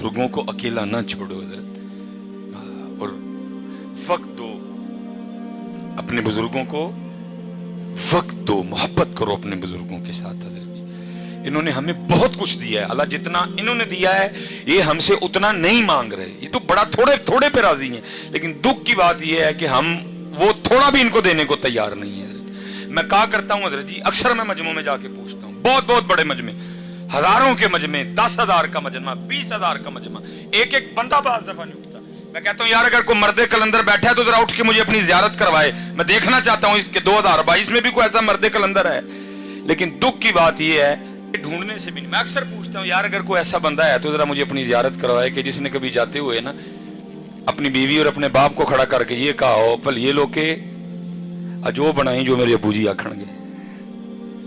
बुजुर्गों को अकेला ना छोड़ो हजरत, और वक्त दो अपने बुजुर्गों को, वक्त दो, मोहब्बत करो अपने बुजुर्गों के साथ हजरत। इन्होंने हमें बहुत कुछ दिया है, अल्लाह जितना इन्होंने दिया है ये हमसे उतना नहीं मांग रहे। ये तो बड़ा थोड़े थोड़े पे राजी हैं, लेकिन दुख की बात ये है कि हम वो थोड़ा भी इनको देने को तैयार नहीं है। मैं कहा करता हूँ हजरत जी, अक्सर मैं मजमों में जाके पूछता हूँ, बहुत बहुत बड़े मजमे, हजारों के मजमे, 10,000 का मजमा, 20,000 का मजमा, एक एक बंदा बाज दफा नहीं उठता। मैं कहता हूँ यार अगर कोई मर्दे कलंदर बैठा है तो जरा उठ के मुझे अपनी जियारत करवाए, मैं देखना चाहता हूँ इसके 2022 में भी कोई ऐसा मर्दे कलंदर है। लेकिन दुख की बात यह है ढूंढने से भी नहीं। मैं अक्सर पूछता हूँ यार अगर कोई ऐसा बंदा है तो जरा मुझे अपनी जियारत करवाए कि जिसने कभी जाते हुए ना अपनी बीवी और अपने बाप को खड़ा करके ये कहा हो पल ये लोग के अजो बनाई जो मेरे अबू जी आखणगे।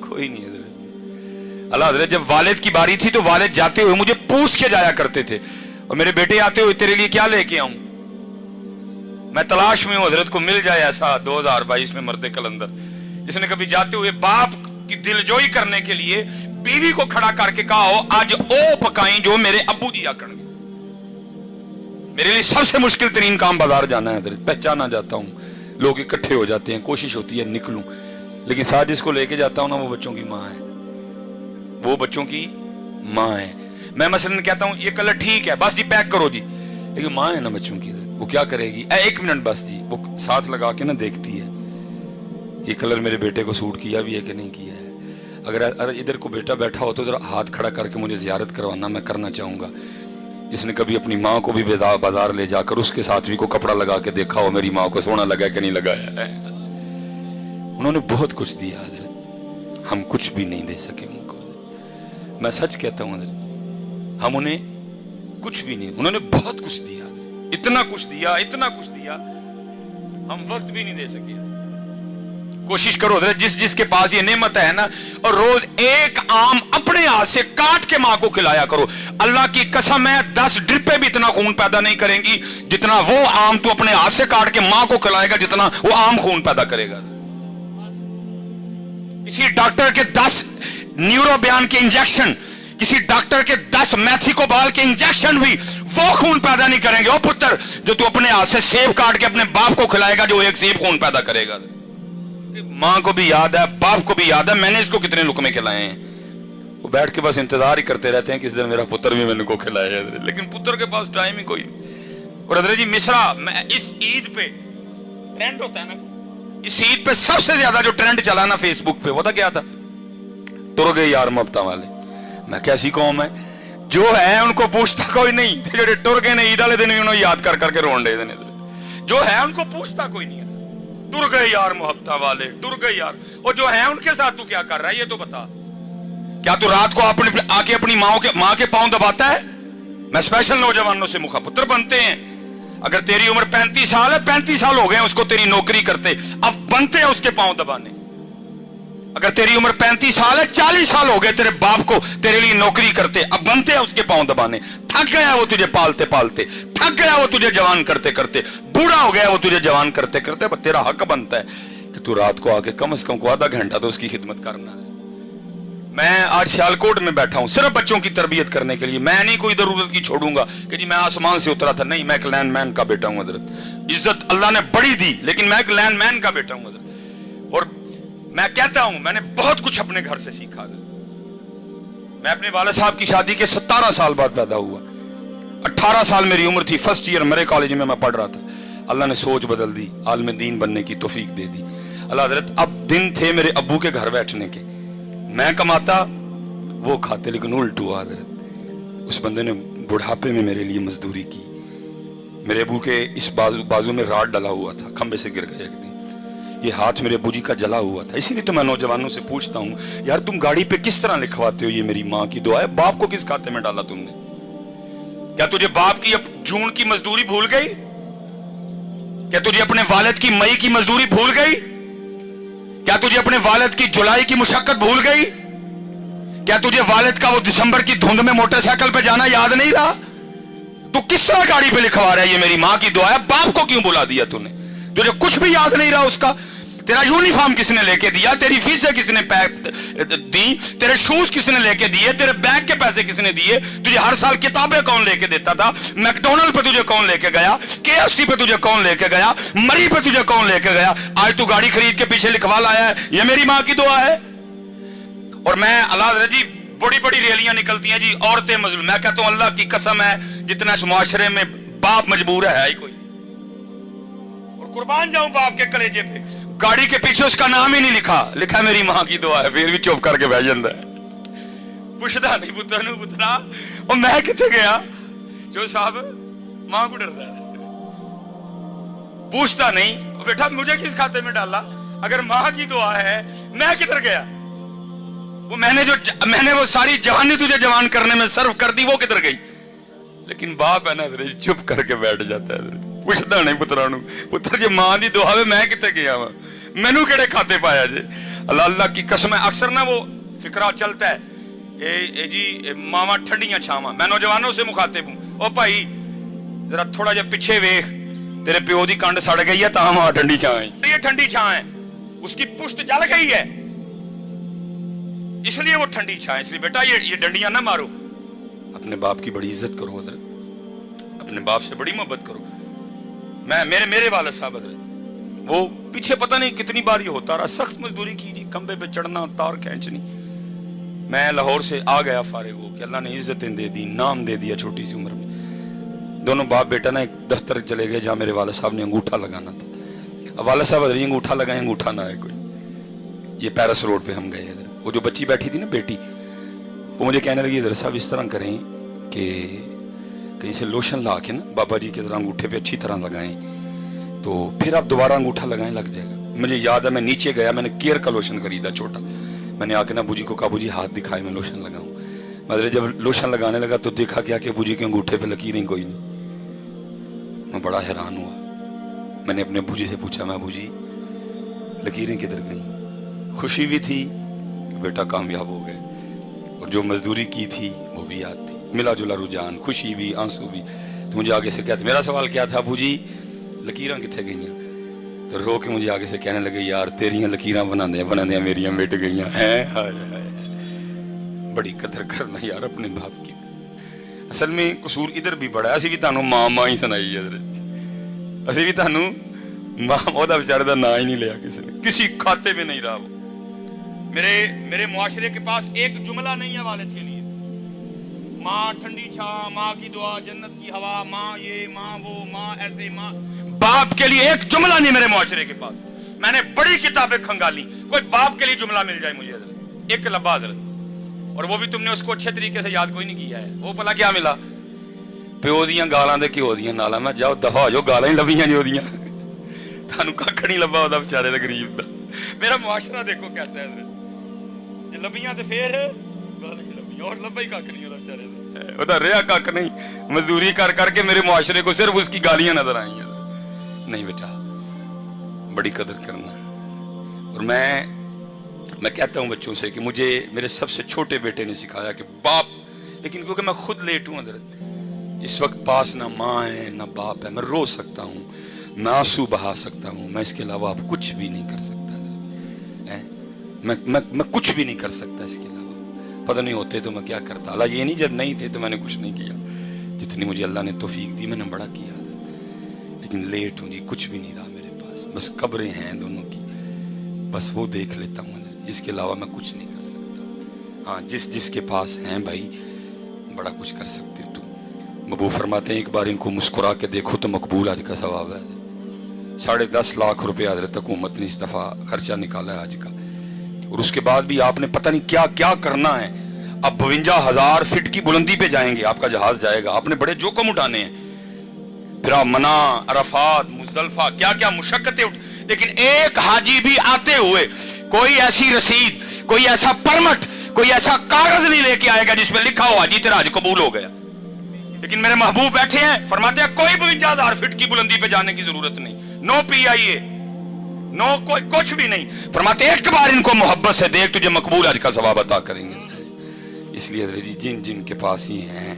कोई नहीं हजरत। अल्लाह हजरत जब वालिद की बारी थी तो वालिद जाते हुए मुझे पूछ के जाया करते थे, और मेरे बेटे आते हुए तेरे लिए क्या लेके आऊं। मैं तलाश में हूं हजरत को मिल जाए ऐसा 2022 में मर्दे कलंदर जिसने कभी जाते हुए बाप की दिलजोई करने के लिए बीवी को खड़ा करके कहा हो आज ओ पकाई जो मेरे अब्बू जी आकणगे। मेरे लिए सबसे मुश्किल तरीन काम बाजार जाना है, पहचाना जाता हूं, लोग इकट्ठे हो जाते हैं, कोशिश होती है निकलूं, लेकिन साथ जिसको लेके जाता हूं ना वो बच्चों की माँ है, वो बच्चों की माँ है। मैं मसलन कहता हूं ये कलर ठीक है बस जी पैक करो जी, लेकिन माँ है ना बच्चों की, वो क्या करेगी, एक मिनट बस जी, वो साथ लगा के ना देखती है ये कलर मेरे बेटे को सूट किया भी है कि नहीं किया है। अगर इधर को बेटा बैठा हो तो जरा हाथ खड़ा करके मुझे जियारत करवाना, मैं करना चाहूंगा। जिसने कभी अपनी माँ को भी बाजार ले जाकर उसके साथ भी को कपड़ा लगा के देखा हो मेरी माँ को सोना लगा कि नहीं लगाया है। उन्होंने बहुत कुछ दिया हजरत, हम कुछ भी नहीं दे सके उनको। मैं सच कहता हूँ हजरत, हम उन्हें कुछ भी नहीं, उन्होंने बहुत कुछ दिया, इतना कुछ दिया, इतना कुछ दिया, हम वक्त भी नहीं दे सके। कोशिश करो हजरत जिस जिसके पास ये नेमत है ना, और रोज एक आम अपने हाथ से काट के मां को खिलाया करो। अल्लाह की कसम है 10 ड्रिपें भी इतना खून पैदा नहीं करेंगी जितना वो आम तू अपने हाथ से काट के मां को खिलाएगा, जितना वो आम खून पैदा करेगा। किसी डॉक्टर के 10 न्यूरो बयान के इंजेक्शन, किसी डॉक्टर के 10 मैथिकोबाल के इंजेक्शन भी वो खून पैदा नहीं करेंगे। ओ पुत्र जो तू अपने हाथ से सेब काट के अपने बाप को खिलाएगा जो एक सेब खून पैदा करेगा। मां को भी याद है, बाप को भी याद है मैंने इसको कितने लुकमे खिलाए हैं। वो बैठ के बस इंतजार ही करते रहते हैं किस दिन मेरा पुत्र भी मैंने को खिलाया, लेकिन पुत्र के पास टाइम ही कोई नहीं। और हजरत जी मिसरा, मैं इस ईद पे ट्रेंड होता है ना, इस ईद पे सबसे ज्यादा जो ट्रेंड चला ना फेसबुक पे, वो था क्या था, तुर गए यार मोहब्बत वाले। मैं कैसी कौम है जो है उनको पूछता कोई नहीं, जो टुर गए ने ईद वाले दिन उन्होंने याद कर करके रोन दे देने, जो है उनको पूछता कोई नहीं है। टुर गए यार मोहब्बत वाले, टुर गए यार, और जो है उनके साथ तू क्या कर रहा है ये तो बता। क्या तू रात को अपने आके अपनी माँ के पांव दबाता है। मैं स्पेशल नौजवानों से मुखापुत्र बनते हैं। अगर तेरी उम्र 35 साल है, 35 साल हो गए उसको तेरी नौकरी करते, अब बनते हैं उसके पांव दबाने। अगर तेरी उम्र 35 साल है, 40 साल हो गए तेरे बाप को तेरे लिए नौकरी करते, अब बनते हैं उसके पांव दबाने। थक गया वो तुझे पालते पालते, थक गया वो तुझे जवान करते करते, बूढ़ा हो गया वो तुझे जवान करते करते। अब तेरा हक बनता है कि तू रात को आके कम से कम को आधा घंटा तो उसकी खिदमत करना है। मैं आज सियालकोट में बैठा हूं सिर्फ बच्चों की तरबियत करने के लिए। मैं नहीं कोई जरूरत की छोड़ूंगा कि जी मैं आसमान से उतरा था, नहीं, मैं एक लैंडमैन का बेटा हूं हजरत। इज्जत अल्लाह ने बड़ी दी लेकिन मैं एक लैंडमैन का बेटा हूं हजरत। और मैं कहता हूं मैंने बहुत कुछ अपने घर से सीखा। मैं अपने वाले साहब की शादी के 17 साल बाद पैदा हुआ, 18 साल मेरी उम्र थी, फर्स्ट ईयर मेरे कॉलेज में मैं पढ़ रहा था। अल्लाह ने सोच बदल दी, आलिम दीन बनने की तौफीक दे दी। अल्लाह हजरत अब दिन थे मेरे अब्बू के घर बैठने के, मैं कमाता वो खाते, लेकिन उल्ट हुआ हजरत। उस बंदे ने बुढ़ापे में मेरे लिए मजदूरी की। मेरे अब्बू के इस बाजू में राड डला हुआ था, खंबे से गिर गया एक दिन, ये हाथ मेरे अब्बू जी का जला हुआ था। इसीलिए तो मैं नौजवानों से पूछता हूं यार तुम गाड़ी पे किस तरह लिखवाते हो ये मेरी माँ की दुआ है, बाप को किस खाते में डाला तुमने। क्या तुझे बाप की जून की मजदूरी भूल गई? क्या तुझे अपने वालिद की मई की मजदूरी भूल गई? क्या तुझे अपने वालिद की जुलाई की मुशक्कत भूल गई? क्या तुझे वालिद का वो दिसंबर की धुंध में मोटरसाइकिल पे जाना याद नहीं रहा? तू किस तरह गाड़ी पे लिखवा रहा है ये मेरी माँ की दुआ है, बाप को क्यों बुला दिया तूने? तुझे कुछ भी याद नहीं रहा उसका? तेरा यूनिफॉर्म किसने लेके दिया, तेरी फीसें किसने दी, तेरे शूज किसने लेके दिए, तेरे बैग के पैसे किसने दिए, तुझे हर साल किताबें कौन लेके देता था, मैकडोनल्ड पे तुझे कौन लेके गया, केएफसी पे तुझे कौन लेके गया, मरी पे तुझे कौन लेके गया, आज तू गाड़ी खरीद के पीछे लिखवा लाया है ये मेरी मां की दुआ है। और मैं अल्लाह जी बड़ी बड़ी रैलियां निकलती हैं जी, औरतें मजलूम, मैं कहता हूं अल्लाह की कसम है जितना इस मुआशरे में बाप मजबूर है ही कोई, और कुर्बान जाऊं बाप के कलेजे पे, गाड़ी के पीछे उसका नाम ही नहीं लिखा, लिखा मेरी मां की दुआ है, फिर भी चुप करके बह जाता है, पुछदा नहीं पुत्र नूं पुत्रा और मैं किथे गया, जो साहब मां को डरता है, पूछता नहीं बेटा मुझे किस खाते में डाला, अगर मां की दुआ है मैं किधर गया, वो मैंने वो सारी जवानी तुझे जवान करने में सर्व कर दी, वो किधर गई। लेकिन बाप है ना चुप करके बैठ जाता है, पुछदा नहीं पुत्रा नूं पुत्र जी मां दी दुआ वे मैं किथे गया वा, मैनू केड़े खाते पाया जे। अल्लाह अल्लाह की कसम है, अक्सर ना वो फिक्रा चलता है जी मावा ठंडियां छावां, मैं नौजवानों से मुखातिब हूं, ओ भाई जरा थोड़ा जा पीछे वेख, तेरे प्यो दी कंड सड़ गई है तां मां ठंडी छां है, ये ठंडी छां है, उसकी पुश्त जल गई है इसलिए वो ठंडी छां है, इसलिए बेटा ये डंडियां ना मारो, अपने बाप की बड़ी इज्जत करो हजरत, अपने बाप से बड़ी मोहब्बत करो। मैं मेरे वाले साहब हजरत वो पीछे पता नहीं कितनी बार ये होता रहा, सख्त मजदूरी की जी, खंबे पे चढ़ना तार खींचनी, मैं लाहौर से आ गया फारिग हो कि अल्लाह ने इज्जतें दे दी, नाम दे दिया छोटी सी उम्र में। दोनों बाप बेटा ना एक दफ्तर चले गए जहाँ मेरे वाले साहब ने अंगूठा लगाना था, अब वाले साहब हजरत अंगूठा लगाए, अंगूठा ना है कोई, ये पैरिस रोड पे हम गए इधर, वो जो बच्ची बैठी थी ना बेटी, वो मुझे कहने लगी इधर साहब इस तरह करें कि कहीं से लोशन ला के ना बाबा जी की तरह अंगूठे पे अच्छी तरह लगाएं, तो फिर आप दोबारा अंगूठा लगाएं लग जाएगा। मुझे याद है मैं नीचे गया, मैंने केयर का लोशन खरीदा छोटा, मैंने आके ना बूजी को कहा बूजी हाथ दिखाए मैं लोशन लगाऊं, मतलब जब लोशन लगाने लगा तो देखा क्या कि बूजी के अंगूठे पे लकीरें कोई नहीं, मैं बड़ा हैरान हुआ, मैंने अपने बूजी से पूछा मैं बूजी लकीरें किधर गई, खुशी भी थी कि बेटा कामयाब हो गए और जो मजदूरी की थी वो भी याद थी, मिला जुला रुझान, खुशी भी आंसू भी। तो मुझे आगे से कहते, मेरा सवाल क्या था बूजी लकीरां किथे गईयां, तो रो के मुझे आगे से कहने लगे यार तेरियां लकीरां बनांदे मेरियां मिट गईयां हैं, हाय हाय बड़ी कदर करना यार अपने बाप की। असल में कसूर इधर भी बड़ा, असी भी तुहानू मां ही सुनाई है, असी भी तुहानू मां ओदा बेचारे दा नाम ही नहीं लिया किसी ने, किसी खाते में नहीं रहा वो। मेरे मुआशरे के पास एक जुमला नहीं है वालिद के लिए, माँ ठंडी छां, माँ की दुआ, जन्नत की हवा, माँ ये माँ वो माँ ऐसे माँ, बाप के लिए एक जुमला नहीं मेरे मुआशरे के पास। मैंने बड़ी किताबें खंगाली, कोई बाप के लिए जुमला मिल जाए मुझे एक लब्बा हजरत, और वो भी तुमने उसको अच्छे तरीके से याद कोई नहीं किया है। वो भला क्या मिला, प्यो दियां गालां दे घ्यो दियां नालां, मैं जाओ दफा हो जाओ, गालां ही लभियां जो दियां, थानू कख नहीं लब्बा ओदा बेचारे दा गरीब दा। मेरा मुआशरा देखो कैसा है, जे लभियां ते फिर गालां ही लभियां, और लब्बा ही कख नहीं ओदा बेचारे दा, ओदा रिया कख नहीं, मजदूरी कर करके मेरे मुआशरे को सिर्फ उसकी गालियां नजर आई हैं। नहीं बेटा बड़ी कदर करना, और मैं कहता हूं बच्चों से कि मुझे मेरे सबसे छोटे बेटे ने सिखाया कि बाप, लेकिन क्योंकि मैं खुद लेट हूं हजरत, इस वक्त पास ना माँ है ना बाप है, मैं रो सकता हूं, मैं आंसू बहा सकता हूं, मैं इसके अलावा आप कुछ भी नहीं कर सकता है, मैं कुछ भी नहीं कर सकता इसके अलावा। पता नहीं होते तो मैं क्या करता, अल्लाह ये नहीं जब नहीं थे तो मैंने कुछ नहीं किया, जितनी मुझे अल्लाह ने तौफीक दी मैंने बड़ा किया, लेकिन लेट हूं जी, कुछ भी नहीं रहा मेरे पास, बस कब्रें हैं दोनों की, बस वो देख लेता हूँ, इसके अलावा मैं कुछ नहीं कर सकता। हाँ जिसके पास हैं भाई बड़ा कुछ कर सकते हो तुम। मबू फरमाते हैं एक बार इनको मुस्कुरा के देखो तो मकबूल आज का सवाब है। 10.5 लाख रुपए हजरत हुकूमत ने इस दफा खर्चा निकाला है आज का, और उसके बाद भी आपने पता नहीं क्या क्या करना है। अब 52,000 फीट की बुलंदी पे जाएंगे, आपका जहाज जाएगा, आपने बड़े जोखम उठाने हैं, फिर आप मना, अरफात, मुजदलफा, क्या क्या मुशक्कतें लेकिन एक हाजी भी आते हुए कोई ऐसी रसीद, कोई ऐसा परमिट, कोई ऐसा कागज नहीं लेके आएगा जिसमें लिखा हो हाजी तेरा हज कबूल हो गया। लेकिन मेरे महबूब बैठे हैं, फरमाते हैं कोई 52,000 फीट की बुलंदी पे जाने की जरूरत नहीं, नो PIA, नो कोई कुछ भी नहीं, फरमाते एक बार इनको मोहब्बत से देख तुझे मकबूल हज का सवाब अता करेंगे। इसलिए जिन जिन के पास ही हैं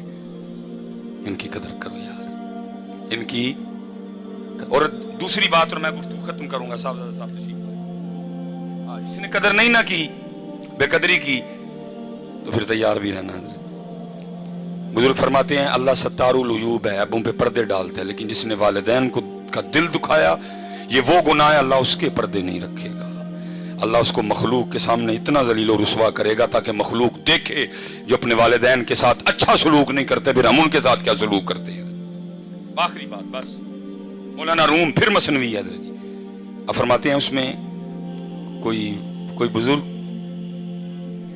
इनकी कदर करो यार, इनकी। और दूसरी बात, और मैं गुफ्तगू खत्म करूंगा, साहब तशरीफ जिसने कदर नहीं ना की, बेकदरी की, तो फिर तैयार भी रहना। बुजुर्ग फरमाते हैं अल्लाह सत्तारुल उयूब है, ऐबों पे पर्दे डालता है, लेकिन जिसने वालिदैन को का दिल दुखाया, ये वो गुनाह है, अल्लाह उसके पर्दे नहीं रखेगा। अल्लाह उसको मखलूक के सामने इतना जलील और रुसवा करेगा ताकि मखलूक देखे जो अपने वालिदैन के साथ अच्छा सलूक नहीं करते, फिर हम उनके साथ क्या सलूक करते हैं। आखिरी बात बस, मौलाना रूम फिर मसनवी है। अब फरमाते हैं उसमें कोई बुजुर्ग,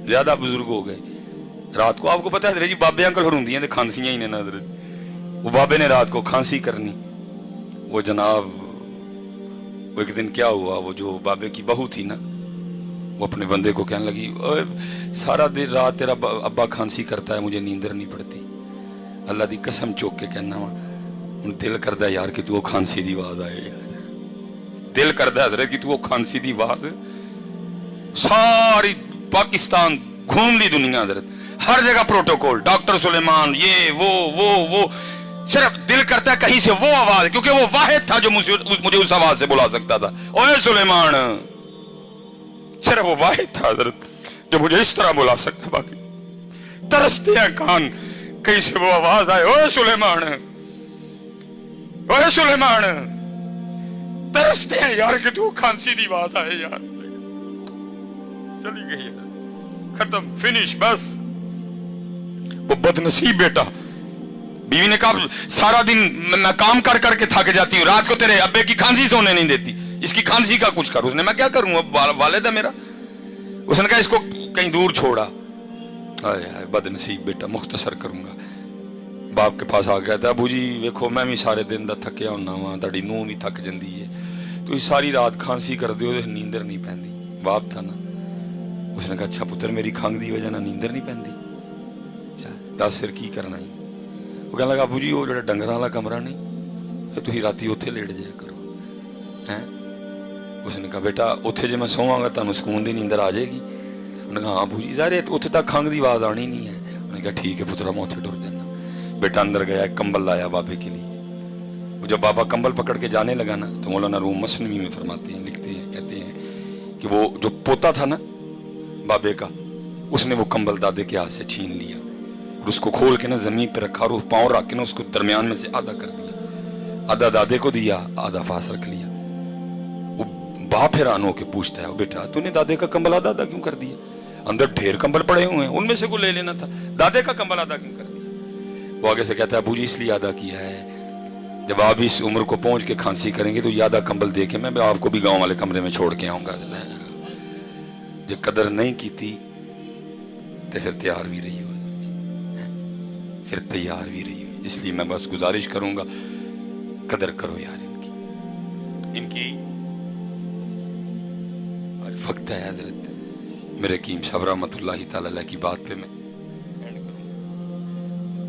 ज्यादा बुजुर्ग हो गए, रात को आपको पता है जी बाबे अंकल होंगी ने खांसियां ही ने ना, वो बाबे ने रात को खांसी करनी। वो जनाब वो एक दिन क्या हुआ, वो जो बाबे की बहू थी ना, वो अपने बंदे को कहने लगी, ओए सारा दिन रात तेरा अब्बा खांसी करता है, मुझे नींदर नहीं पड़ती। अल्लाह दी कसम चौक के कहना वा, दिल करदा यार कि तू वो खांसी दी आवाज आए यार, दिल करदा हजरत कि तू वो खांसी दी आवाज सारी पाकिस्तान घूम दी दुनिया हजरत, हर जगह प्रोटोकॉल, डॉक्टर सुलेमान, ये वो सिर्फ दिल करता है कहीं से वो आवाज, क्योंकि वो वाहिद था जो मुझे उस आवाज से बुला सकता था। ओए सुलेमान, सिर्फ वो वाहिद था हजरत जो मुझे इस तरह बुला सकता। बाकी तरसते हैं कान कहीं से वो आवाज आए, ओए सुलेमान, ओए सुलेमान, तरसते हैं यार कि तू खांसी दी आवाज आए यार। चली गई है, खत्म, फिनिश, बस। वो बदनसीब बेटा, बीवी ने कहा सारा दिन मैं काम कर करके थक जाती हूँ, रात को तेरे अब्बे की खांसी सोने नहीं देती, इसकी खांसी का कुछ कर। उसने, मैं क्या करूं, अब वालिद है मेरा। उसने कहा इसको कहीं दूर छोड़ा। यार बदनसीब बेटा, मुख्तसर करूंगा। बाप के पास आ गया था, अबू जी देखो मैं भी सारे दिन दा थकिया होना वा, ताड़ी नूह भी थक जाती है, तो सारी रात खांसी कर दो, नींदर नहीं पैंदी। बाप था ना, उसने कहा अच्छा पुत्र मेरी खंघ की वजह नींदर नहीं पैंदी, अच्छा दस फिर की करना ही। वो कहने लगा अबू जी वो जो डंगर वाला कमरा नहीं, फिर तुम राती उत्थे लेट जाया करो हैं। उसने कहा बेटा उत्थे जे मैं सोवांगा तुहानू सुकून दी नींदर आ जाएगी। उन्होंने कहा हाँ अबू जी सारे उत्थे तक खंघ की आवाज आनी नहीं है। उन्होंने कहा ठीक है पुत्रा मैं उत्थे टुर जाना। बेटा अंदर गया, कंबल लाया बाबे के लिए। वो जब बाबा कंबल पकड़ के जाने लगा ना, तो मौलाना रूम मसनवी में फरमाते हैं, लिखते हैं, कहते हैं कि वो जो पोता था ना बाबे का, उसने वो कंबल दादे के हाथ से छीन लिया और उसको खोल के ना जमीन पे रखा और पाँव रख के ना उसको दरमियान में से आधा कर दिया, आधा दादे को दिया, आधा पास रख लिया। वो बाप हैरान होके पूछता है, बेटा तूने दादे का कंबल आधा आधा क्यों कर दिया? अंदर ढेर कंबल पड़े हुए हैं, उनमें से को ले लेना था, दादे का कंबल आधा क्यों कर दिया? वो आगे से कहता है अबू जी इसलिए आधा किया है, जब आप इस उम्र को पहुंच के खांसी करेंगे तो ये आधा कंबल दे के मैं आपको भी गांव वाले कमरे में छोड़ के आऊंगा। जो कदर नहीं की थी तो फिर तैयार भी रही हो, फिर तैयार भी रही हो। इसलिए मैं बस गुजारिश करूंगा कदर करो यार इनकी। वक्त है हजरत मेरे कीम साहब रहमतुल्लाहि तआला अलैह की बात पे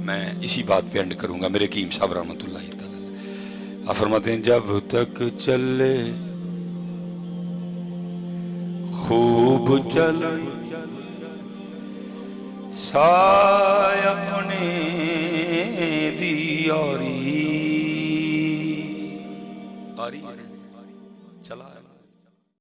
मैं इसी बात पे एंड करूंगा। मेरे कीम साहब रहमतुल्लाहि तआला अलैह आप फरमाते हैं जब तक चले खूब चले साय अपने दी यारी,